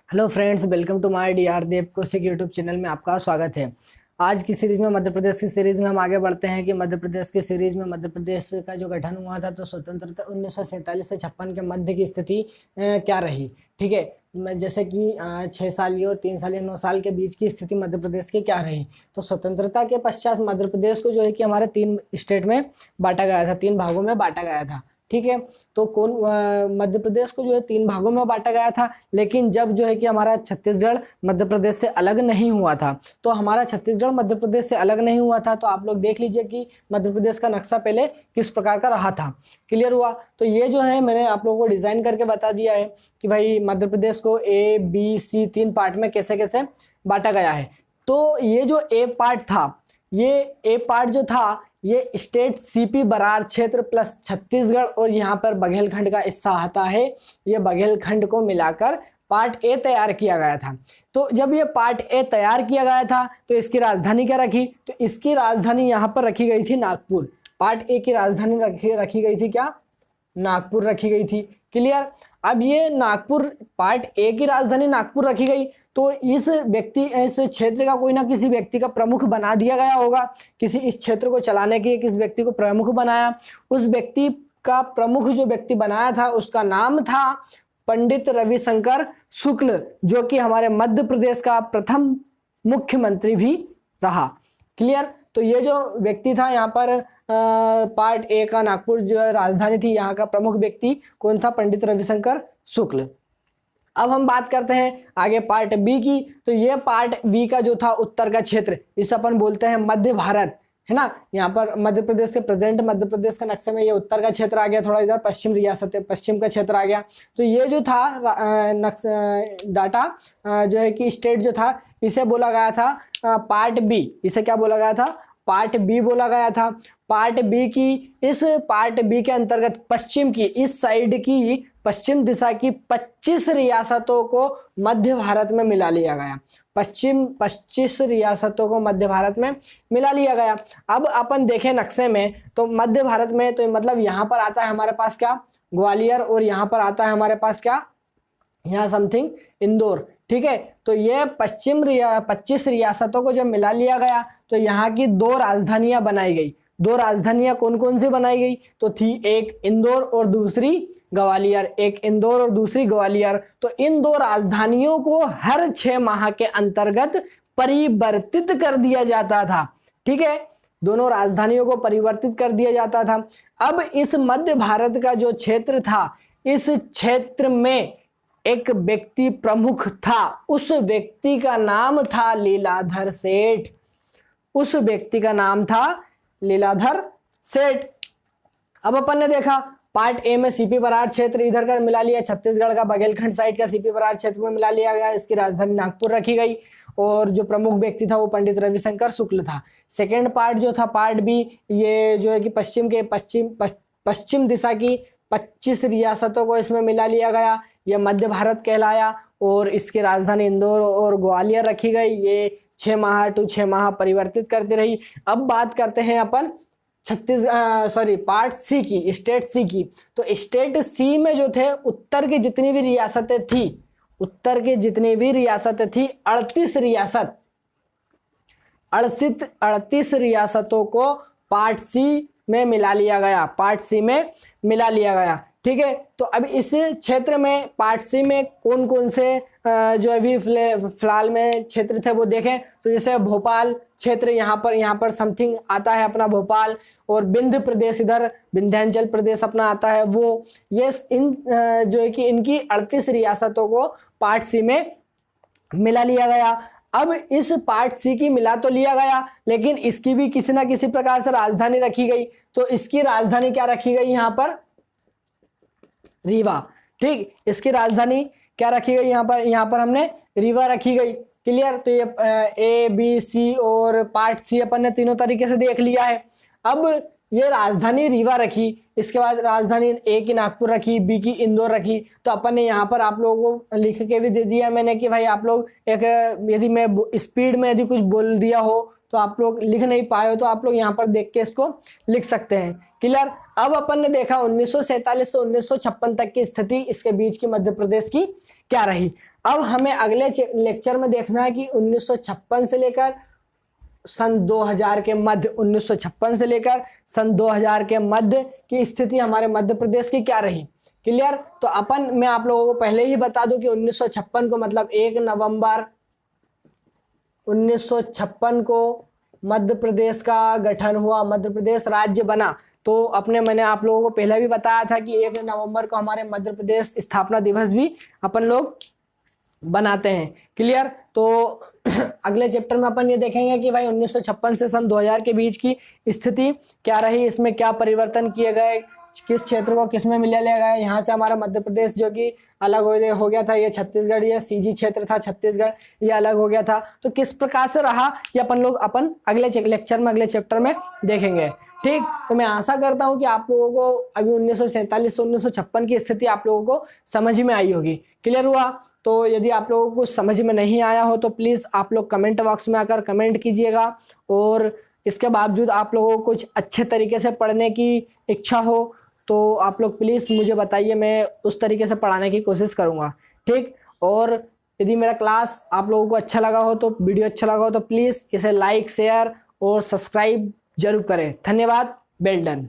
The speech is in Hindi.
Hello friends, welcome to my DR Dev Kaushik YouTube channel में आपका स्वागत है। आज की सीरीज में मध्य प्रदेश की सीरीज में हम आगे बढ़ते हैं कि मध्य प्रदेश की सीरीज में मध्य प्रदेश का जो गठन हुआ था तो स्वतंत्रता 1947 से 56 के मध्य की स्थिति क्या रही। ठीक है, जैसे कि 6 साल और 3 साल या 9 साल के बीच की स्थिति मध्य प्रदेश की क्या रही। तो स्वतंत्रता के पश्चात मध्य प्रदेश को जो है कि हमारे 3 स्टेट में बांटा गया था, 3 भागों में बांटा गया था। ठीक है, तो मध्य प्रदेश को जो है 3 भागों में बांटा गया था। लेकिन जब जो है कि हमारा छत्तीसगढ़ मध्य प्रदेश से अलग नहीं हुआ था, तो हमारा छत्तीसगढ़ मध्य प्रदेश से अलग नहीं हुआ था, तो आप लोग देख लीजिए कि मध्य प्रदेश का नक्शा पहले किस प्रकार का रहा था। क्लियर हुआ? तो ये जो है मैंने आप लोगों को डिजाइन करके बता दिया है कि भाई मध्य प्रदेश को A, B, C 3 पार्ट में कैसे कैसे बांटा गया है। तो ये जो ए पार्ट था, ये ए पार्ट जो था ये स्टेट सीपी बरार क्षेत्र प्लस छत्तीसगढ़ और यहाँ पर बघेलखंड का हिस्सा आता है। ये बघेलखंड को मिलाकर पार्ट ए तैयार किया गया था। तो जब ये पार्ट ए तैयार किया गया था तो इसकी राजधानी क्या रखी? तो इसकी राजधानी यहाँ पर रखी गई थी नागपुर। पार्ट ए की राजधानी रखी गई थी क्या? नागपुर रखी गई थी। क्लियर? अब ये नागपुर, पार्ट ए की राजधानी नागपुर रखी गई, तो इस क्षेत्र का कोई ना किसी व्यक्ति का प्रमुख बना दिया गया होगा। किसी इस क्षेत्र को चलाने के लिए किस व्यक्ति को प्रमुख बनाया, उस व्यक्ति का प्रमुख जो व्यक्ति बनाया था उसका नाम था पंडित रविशंकर शुक्ल, जो कि हमारे मध्य प्रदेश का प्रथम मुख्यमंत्री भी रहा। क्लियर? तो ये जो व्यक्ति था यहाँ पर पार्ट ए का नागपुर जो राजधानी थी, यहाँ का प्रमुख व्यक्ति कौन था? पंडित रविशंकर शुक्ल। अब हम बात करते हैं आगे पार्ट बी की। तो ये पार्ट बी का जो था उत्तर का क्षेत्र, इसे अपन बोलते हैं मध्य भारत, है ना। यहाँ पर मध्य प्रदेश के प्रेजेंट मध्य प्रदेश के नक्शे में ये उत्तर का क्षेत्र आ गया, थोड़ा इधर पश्चिम रियासत है, पश्चिम का क्षेत्र आ गया। तो ये जो था डाटा जो है कि स्टेट जो था इसे बोला गया था पार्ट बी। इसे क्या बोला गया था? पार्ट बी बोला गया था। पार्ट बी की, इस पार्ट बी के अंतर्गत पश्चिम की, इस साइड की पश्चिम दिशा की 25 रियासतों को मध्य भारत में मिला लिया गया। 25 रियासतों को मध्य भारत में मिला लिया गया। अब अपन देखें नक्शे में तो मध्य भारत में, तो मतलब यहाँ पर आता है हमारे पास क्या? ग्वालियर, और यहाँ पर आता है हमारे पास क्या? यहाँ समथिंग इंदौर। ठीक है, तो ये 25 रियासतों को जब मिला लिया गया तो यहाँ की 2 राजधानियां बनाई गई। 2 राजधानियां कौन कौन सी बनाई गई? तो थी एक इंदौर और दूसरी ग्वालियर। एक इंदौर और दूसरी ग्वालियर। तो इन 2 राजधानियों को हर 6 माह के अंतर्गत परिवर्तित कर दिया जाता था। ठीक है, दोनों राजधानियों को परिवर्तित कर दिया जाता था। अब इस मध्य भारत का जो क्षेत्र था, इस क्षेत्र में एक व्यक्ति प्रमुख था। उस व्यक्ति का नाम था लीलाधर सेठ। उस व्यक्ति का नाम था लीलाधर सेठ। अब अपन ने देखा पार्ट ए में सीपी बरार क्षेत्र इधर का मिला लिया, छत्तीसगढ़ का बघेलखंड साइड का सीपी बरार क्षेत्र में मिला लिया गया। इसकी राजधानी नागपुर रखी गई और जो प्रमुख व्यक्ति था वो पंडित रविशंकर शुक्ल था। सेकेंड पार्ट जो था पार्ट बी, ये जो है कि पश्चिम दिशा की 25 रियासतों को इसमें मिला लिया गया। यह मध्य भारत कहलाया और इसकी राजधानी इंदौर और ग्वालियर रखी गई। ये 6 माह टू 6 माह परिवर्तित करती रही। अब बात करते हैं अपन पार्ट सी की, स्टेट सी की। तो स्टेट सी में जो थे उत्तर की जितनी भी रियासतें थी, उत्तर की जितनी भी रियासतें थी 38 रियासतों को पार्ट सी में मिला लिया गया। पार्ट सी में मिला लिया गया। ठीक है, तो अब इस क्षेत्र में पार्ट सी में कौन कौन से जो अभी फिलहाल में क्षेत्र थे वो देखें। तो जैसे भोपाल क्षेत्र यहाँ पर समथिंग आता है अपना भोपाल, और विंध्य प्रदेश इधर विंध्याचल प्रदेश अपना आता है वो। ये इन जो है कि इनकी 38 रियासतों को पार्ट सी में मिला लिया गया। अब इस पार्ट सी की मिला तो लिया गया, लेकिन इसकी भी किसी ना किसी प्रकार से राजधानी रखी गई। तो इसकी राजधानी क्या रखी गई? यहाँ पर रीवा। ठीक, इसकी राजधानी क्या रखी गई? यहाँ पर हमने रीवा रखी गई। क्लियर? तो ये ए बी सी और पार्ट सी अपन ने तीनों तरीके से देख लिया है। अब ये राजधानी रीवा रखी, इसके बाद राजधानी ए की नागपुर रखी, बी की इंदौर रखी। तो अपन ने यहाँ पर आप लोगों को लिख के भी दे दिया मैंने कि भाई आप लोग एक, यदि मैं स्पीड में यदि कुछ बोल दिया हो तो आप लोग लिख नहीं पाए हो तो आप लोग यहाँ पर देख के इसको लिख सकते हैं। क्लियर? अब अपन ने देखा 1947 से 1956 तक की स्थिति, इसके बीच की मध्य प्रदेश की क्या रही। अब हमें अगले लेक्चर में देखना है कि 1956 से लेकर सन 2000 के मध्य, 1956 से लेकर सन 2000 के मध्य की स्थिति हमारे मध्य प्रदेश की क्या रही। क्लियर। तो मैं आप लोगों को पहले ही बता दूं कि 1956 को मतलब 1 नवंबर 1956 को मध्य प्रदेश का गठन हुआ, मध्य प्रदेश राज्य बना। तो मैंने आप लोगों को पहले भी बताया था कि 1 नवंबर को हमारे मध्य प्रदेश स्थापना दिवस भी अपन लोग बनाते हैं। क्लियर। तो अगले चैप्टर में अपन ये देखेंगे कि भाई 1956 से सन 2000 के बीच की स्थिति क्या रही, इसमें क्या परिवर्तन किए गए, किस क्षेत्र को किस में मिला लिया गया। यहाँ से हमारा मध्य प्रदेश जो कि अलग हो गया था, ये छत्तीसगढ़, ये सीजी क्षेत्र था छत्तीसगढ़, ये अलग हो गया था। तो किस प्रकार से रहा ये अपन अगले लेक्चर में, अगले चैप्टर में देखेंगे। ठीक। तो मैं आशा करता हूं कि आप लोगों को अभी 1947 से 1956 की स्थिति आप लोगों को समझ में आई होगी। क्लियर हुआ। तो यदि आप लोगों को समझ में नहीं आया हो तो प्लीज आप लोग कमेंट बॉक्स में आकर कमेंट कीजिएगा, और इसके बावजूद आप लोगों को कुछ अच्छे तरीके से पढ़ने की इच्छा हो तो आप लोग प्लीज मुझे बताइए, मैं उस तरीके से पढ़ाने की कोशिश करूंगा। ठीक। और यदि मेरा क्लास आप लोगों को अच्छा लगा हो, तो वीडियो अच्छा लगा हो तो प्लीज इसे लाइक, शेयर और सब्सक्राइब जरूर करें। धन्यवाद। Well done.